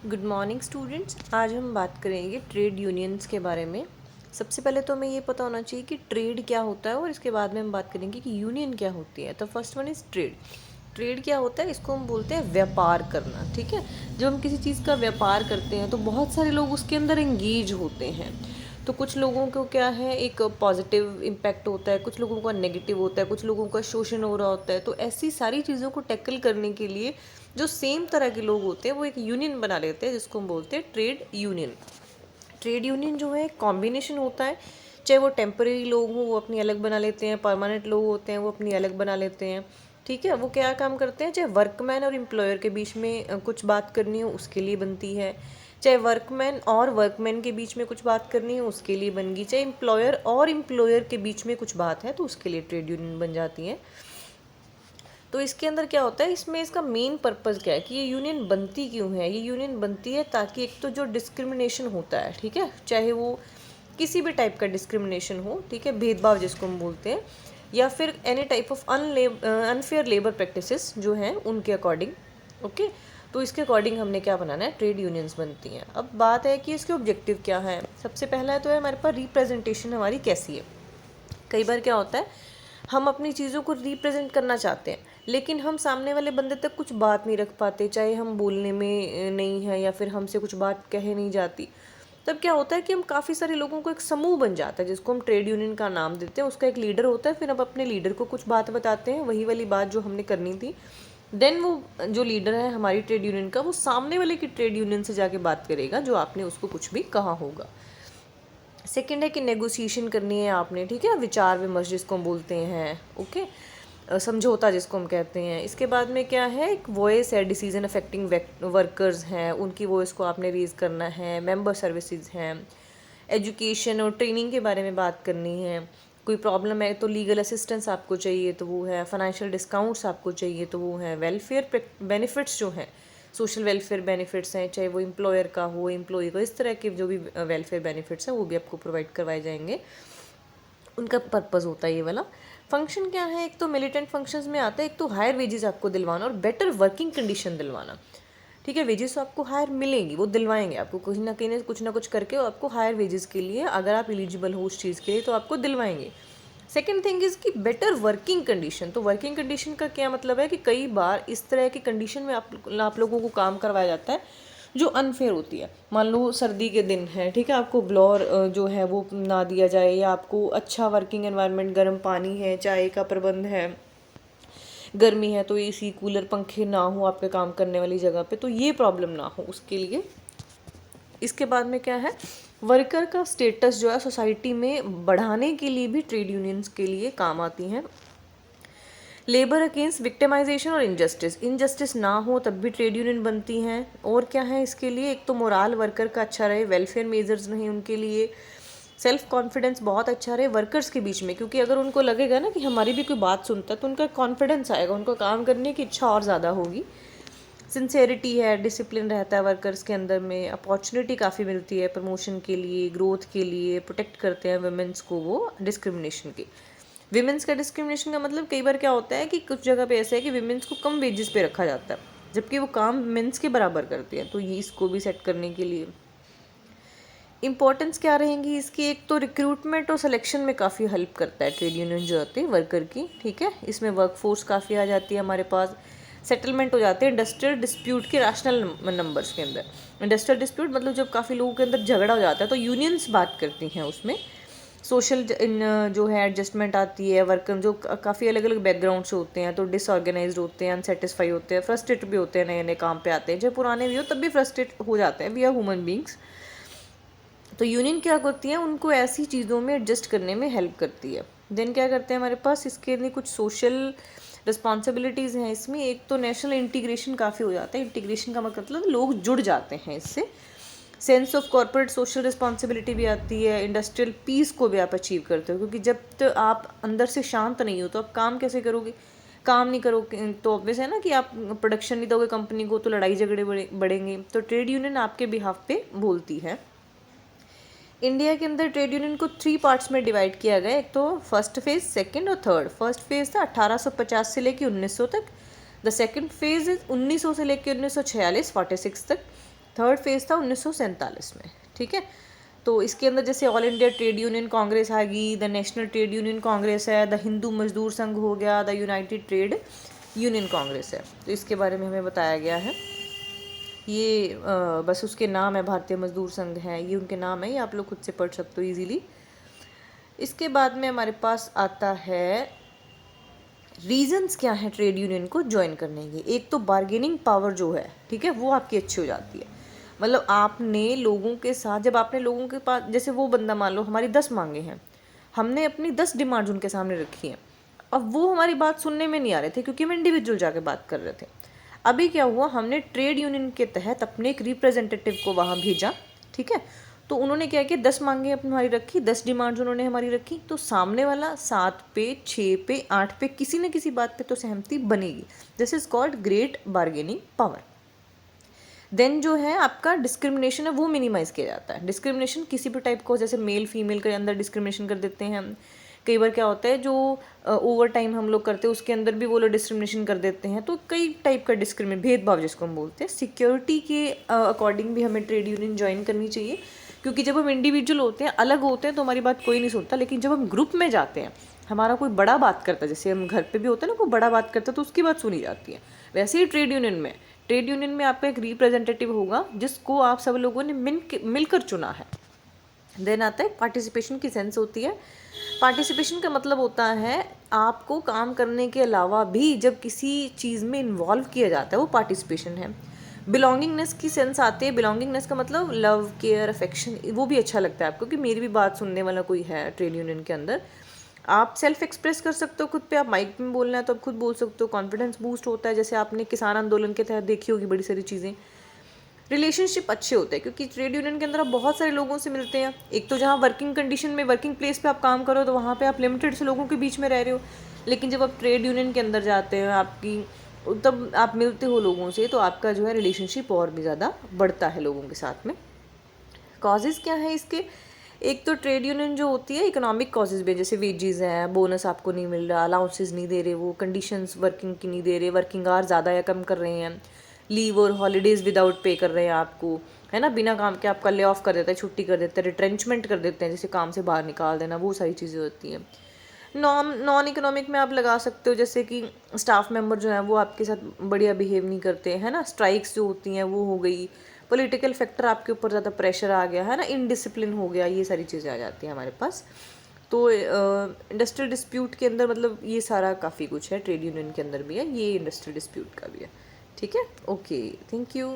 Good morning students. आज हम बात करेंगे ट्रेड यूनियंस के बारे में। सबसे पहले तो हमें ये पता होना चाहिए कि ट्रेड क्या होता है और इसके बाद में हम बात करेंगे कि यूनियन क्या होती है। तो first one is trade. Trade क्या होता है, इसको हम बोलते हैं व्यापार करना। ठीक है, जब हम किसी चीज़ का व्यापार करते हैं तो बहुत सारे लोग उसके अंदर एंगेज होते हैं। तो कुछ लोगों को क्या है, एक पॉजिटिव इम्पैक्ट होता है, कुछ लोगों का नेगेटिव होता है, कुछ लोगों का शोषण हो रहा होता है। तो ऐसी सारी चीज़ों को टैकल करने के लिए जो सेम तरह के लोग होते हैं वो एक यूनियन बना लेते हैं, जिसको हम बोलते हैं ट्रेड यूनियन। ट्रेड यूनियन जो है कॉम्बिनेशन होता है, चाहे वो टेम्परेरी लोग हों वो अपनी अलग बना लेते हैं, परमानेंट लोग होते हैं वो अपनी अलग बना लेते हैं। ठीक है, वो क्या काम करते हैं, चाहे वर्कमैन और एम्प्लॉयर के बीच में कुछ बात करनी हो उसके लिए बनती है, चाहे वर्कमैन और वर्कमैन के बीच में कुछ बात करनी हो उसके लिए बन गई, चाहे एम्प्लॉयर और एम्प्लॉयर के बीच में कुछ बात है तो उसके लिए ट्रेड यूनियन बन जाती है। तो इसके अंदर क्या होता है, इसमें इसका मेन पर्पज़ क्या है कि ये यूनियन बनती क्यों है। ये यूनियन बनती है ताकि एक तो जो डिस्क्रिमिनेशन होता है, ठीक है, चाहे वो किसी भी टाइप का डिस्क्रिमिनेशन हो, ठीक है, भेदभाव जिसको हम बोलते हैं, या फिर any type of unfair labour practices जो हैं उनके अकॉर्डिंग। ओके, तो इसके अकॉर्डिंग हमने क्या बनाना है, ट्रेड यूनियंस बनती हैं। अब बात है कि इसके ऑब्जेक्टिव क्या है। सबसे पहला तो है हमारे पास रिप्रेजेंटेशन हमारी कैसी है। कई बार क्या होता है, हम अपनी चीज़ों को रिप्रेजेंट करना चाहते हैं लेकिन हम सामने वाले बंदे तक कुछ बात नहीं रख पाते, चाहे हम बोलने में नहीं है या फिर हमसे कुछ बात कहे नहीं जाती। तब क्या होता है कि हम काफ़ी सारे लोगों को एक समूह बन जाता है जिसको हम ट्रेड यूनियन का नाम देते हैं। उसका एक लीडर होता है, फिर हम अपने लीडर को कुछ बात बताते हैं, वही वाली बात जो हमने करनी थी। देन वो जो लीडर है हमारी ट्रेड यूनियन का, वो सामने वाले की ट्रेड यूनियन से जाके बात करेगा जो आपने उसको कुछ भी कहा होगा। सेकंड है कि नेगोशिएशन करनी है आपने, ठीक है, विचार विमर्श जिसको हम बोलते हैं। ओके, समझौता जिसको हम कहते हैं। इसके बाद में क्या है, एक वॉइस है, डिसीजन अफेक्टिंग वर्कर्स हैं उनकी वॉइस को आपने रेज करना है। मेंबर सर्विसेज हैं, एजुकेशन और ट्रेनिंग के बारे में बात करनी है। कोई प्रॉब्लम है तो लीगल असिस्टेंस आपको चाहिए तो वो है, फाइनेंशियल डिस्काउंट्स आपको चाहिए तो वो है, वेलफेयर बेनिफिट्स जो हैं, सोशल वेलफेयर बेनिफिट्स हैं, चाहे वो एम्प्लॉयर का हो एम्प्लॉई का, इस तरह के जो भी वेलफेयर बेनिफिट्स हैं वो भी आपको प्रोवाइड करवाए जाएंगे। उनका पर्पज़ होता है ये वाला। फंक्शन क्या है, एक तो मिलिटेंट फंक्शंस में आता है, एक तो हायर वेजेस आपको दिलवाना और बेटर वर्किंग कंडीशन दिलवाना। ठीक है, वेजेस तो आपको हायर मिलेंगी, वो दिलवाएंगे आपको कहीं ना कहीं कुछ ना कुछ करके, और आपको हायर वेजेस के लिए अगर आप एलिजिबल हो उस चीज़ के लिए तो आपको दिलवाएंगे। सेकेंड थिंग इज़ कि बेटर वर्किंग कंडीशन। तो वर्किंग कंडीशन का क्या मतलब है कि कई बार इस तरह की कंडीशन में आप लोगों को काम करवाया जाता है जो अनफेयर होती है। मान लो सर्दी के दिन है, ठीक है, आपको ब्लोअर जो है वो ना दिया जाए, या आपको अच्छा वर्किंग एनवायरनमेंट, गर्म पानी है, चाय का प्रबंध है, गर्मी है तो एसी कूलर पंखे ना हो आपके काम करने वाली जगह पे, तो ये प्रॉब्लम ना हो उसके लिए। इसके बाद में क्या है, वर्कर का स्टेटस जो है सोसाइटी में बढ़ाने के लिए भी ट्रेड यूनियंस के लिए काम आती हैं। लेबर अगेंस्ट विक्टिमाइजेशन और इनजस्टिस ना हो तब भी ट्रेड यूनियन बनती हैं। और क्या है इसके लिए, एक तो मोराल वर्कर का अच्छा रहे, वेलफेयर मेजर्स नहीं उनके लिए, सेल्फ कॉन्फिडेंस बहुत अच्छा रहे वर्कर्स के बीच में, क्योंकि अगर उनको लगेगा ना कि हमारी भी कोई बात सुनता है तो उनका कॉन्फिडेंस आएगा, उनको काम करने की इच्छा और ज़्यादा होगी। सिंसेरिटी है, डिसिप्लिन रहता है वर्कर्स के अंदर में, अपॉर्चुनिटी काफ़ी मिलती है प्रमोशन के लिए, ग्रोथ के लिए, प्रोटेक्ट करते हैं वुमेंस को वो डिस्क्रिमिनेशन के। विमेंस का डिस्क्रिमिनेशन का मतलब कई बार क्या होता है कि कुछ जगह पे ऐसा है कि विमेंस को कम वेजेस पे रखा जाता है जबकि वो काम मेंस के बराबर करते हैं, तो ये इसको भी सेट करने के लिए इंपॉर्टेंस क्या रहेंगी इसकी, एक तो रिक्रूटमेंट और सिलेक्शन में काफ़ी हेल्प करता है ट्रेड यूनियन जो होती है वर्कर की। ठीक है, इसमें वर्कफोर्स काफ़ी आ जाती है हमारे पास, सेटलमेंट हो जाते हैं इंडस्ट्रियल डिस्प्यूट के रैशनल नंबर्स के अंदर। इंडस्ट्रियल डिस्प्यूट मतलब जब काफ़ी लोगों के अंदर झगड़ा हो जाता है तो यूनियंस बात करती हैं उसमें। सोशल जो है एडजस्टमेंट आती है, वर्कर जो काफ़ी अलग अलग बैकग्राउंड से होते हैं तो डिसऑर्गेनाइज्ड होते हैं, अनसेटिस्फाई होते हैं, फ्रस्ट्रेट भी होते हैं, नए नए काम पे आते हैं, चाहे पुराने भी हो तब भी फ्रस्ट्रेट हो जाते हैं, वी आर ह्यूमन बींग्स। तो यूनियन क्या करती है, उनको ऐसी चीज़ों में एडजस्ट करने में हेल्प करती है। देन क्या करते हैं हमारे पास, इसके लिए कुछ सोशल रिस्पॉन्सिबिलिटीज़ हैं इसमें। एक तो नेशनल इंटीग्रेशन काफ़ी हो जाता है, इंटीग्रेशन का मतलब लोग जुड़ जाते हैं इससे। Sense of corporate social responsibility भी आती है, इंडस्ट्रियल पीस को भी आप अचीव करते हो, क्योंकि जब तक आप अंदर से शांत नहीं हो तो आप काम कैसे करोगे, काम नहीं करोगे तो ऑब्वियस है ना कि आप प्रोडक्शन नहीं दोगे कंपनी को तो लड़ाई झगड़े बढ़ेंगे। तो ट्रेड यूनियन आपके बिहाफ पे बोलती है। इंडिया के अंदर ट्रेड यूनियन को 3 पार्ट्स में डिवाइड किया गया, एक तो फर्स्ट फेज, सेकंड और थर्ड। फर्स्ट फेज था 1850 से लेकर 1900 तक। द सेकंड फेज इज 1900 से लेकर 1946 46 तक। थर्ड फेज़ था 1947 में, ठीक है। तो इसके अंदर जैसे all India trade union Congress आ गई, the national trade union Congress है, द हिंदू मजदूर संघ हो गया, the united trade union Congress है। तो इसके बारे में हमें बताया गया है। ये बस उसके नाम है, भारतीय मजदूर संघ है, ये उनके नाम है, ये आप लोग खुद से पढ़ सकते हो ईजिली। इसके बाद में हमारे पास आता है रीजंस क्या है ट्रेड यूनियन को ज्वाइन करने के। एक तो बार्गेनिंग पावर जो है, ठीक है, वो आपकी अच्छी हो जाती है। मतलब आपने लोगों के साथ, जब आपने लोगों के पास, जैसे वो बंदा मान लो हमारी 10 मांगे हैं, हमने अपनी 10 डिमांड्स उनके सामने रखी हैं, अब वो हमारी बात सुनने में नहीं आ रहे थे क्योंकि हम इंडिविजुअल जाके बात कर रहे थे। अभी क्या हुआ, हमने ट्रेड यूनियन के तहत अपने एक रिप्रेजेंटेटिव को वहाँ भेजा, ठीक है। तो उन्होंने क्या किया, 10 मांगे अपनी हमारी रखी, 10 डिमांड्स उन्होंने हमारी रखी, तो सामने वाला 7 पे 6 पे 8 पे किसी न किसी बात पे तो सहमति बनेगी। This is called great bargaining power. Then जो है आपका डिस्क्रिमिनेशन है वो मिनिमाइज़ किया जाता है। डिस्क्रिमिनेशन किसी भी टाइप को, जैसे मेल फीमेल के अंदर डिस्क्रिमिनेशन कर देते हैं हम। कई बार क्या होता है, जो ओवर टाइम हम लोग करते हैं उसके अंदर भी वो लोग डिस्क्रिमिनेशन कर देते हैं। तो कई टाइप का भेदभाव जिसको हम बोलते हैं। सिक्योरिटी के अकॉर्डिंग भी हमें ट्रेड यूनियन ज्वाइन करनी चाहिए, क्योंकि जब हम इंडिविजुअल होते हैं, अलग होते हैं, तो हमारी बात कोई नहीं सुनता। लेकिन जब हम ग्रुप में जाते हैं, हमारा कोई बड़ा बात करता है, जैसे हम घर पे भी होते हैं ना, कोई बड़ा बात करता है तो उसकी बात सुनी जाती है। वैसे ही ट्रेड यूनियन में आपका एक रिप्रेजेंटेटिव होगा जिसको आप सब लोगों ने मिलकर चुना है। देन आता है पार्टिसिपेशन की सेंस होती है। पार्टिसिपेशन का मतलब होता है आपको काम करने के अलावा भी जब किसी चीज़ में इन्वॉल्व किया जाता है, वो पार्टिसिपेशन है। बिलोंगिंगनेस की सेंस आती है। बिलोंगिंगनेस का मतलब लव, केयर, अफेक्शन, वो भी अच्छा लगता है आपको कि मेरी भी बात सुनने वाला कोई है ट्रेड यूनियन के अंदर। आप सेल्फ एक्सप्रेस कर सकते हो खुद पे, आप माइक में बोलना है तो आप खुद बोल सकते हो। कॉन्फिडेंस बूस्ट होता है, जैसे आपने किसान आंदोलन के तहत देखी होगी बड़ी सारी चीज़ें। रिलेशनशिप अच्छे होते हैं क्योंकि ट्रेड यूनियन के अंदर आप बहुत सारे लोगों से मिलते हैं। एक तो जहाँ वर्किंग कंडीशन में, वर्किंग प्लेस पे आप काम करो तो वहाँ पे आप लिमिटेड से लोगों के बीच में रह रहे हो। लेकिन जब आप ट्रेड यूनियन के अंदर जाते हैं, तब आप मिलते हो लोगों से, तो आपका जो है रिलेशनशिप और भी ज़्यादा बढ़ता है लोगों के साथ में। कॉजेज़ क्या है इसके, एक तो ट्रेड यूनियन जो होती है इकोनॉमिक कॉजेज़ भी, जैसे वेजेस हैं, बोनस आपको नहीं मिल रहा, अलाउंसेस नहीं दे रहे, वो कंडीशंस वर्किंग की नहीं दे रहे, वर्किंग आवर ज़्यादा या कम कर रहे हैं, लीव और हॉलीडेज़ विदाउट पे कर रहे हैं आपको, है ना, बिना काम के आपका ले ऑफ कर देता है, छुट्टी कर देता है, रिट्रेंचमेंट कर देते हैं, जैसे काम से बाहर निकाल देना, वो सारी चीज़ें होती हैं। नॉन इकोनॉमिक में आप लगा सकते हो, जैसे कि स्टाफ मेंबर जो हैं वो आपके साथ बढ़िया बिहेव नहीं करते, है ना, स्ट्राइक्स जो होती हैं वो हो गई, पॉलिटिकल फैक्टर आपके ऊपर ज़्यादा प्रेशर आ गया, है ना, इनडिसिप्लिन हो गया, ये सारी चीज़ें आ जाती हैं हमारे पास। तो इंडस्ट्रियल डिस्प्यूट के अंदर मतलब ये सारा काफ़ी कुछ है, ट्रेड यूनियन के अंदर भी है, ये इंडस्ट्रियल डिस्प्यूट का भी है। ठीक है, ओके, थैंक यू।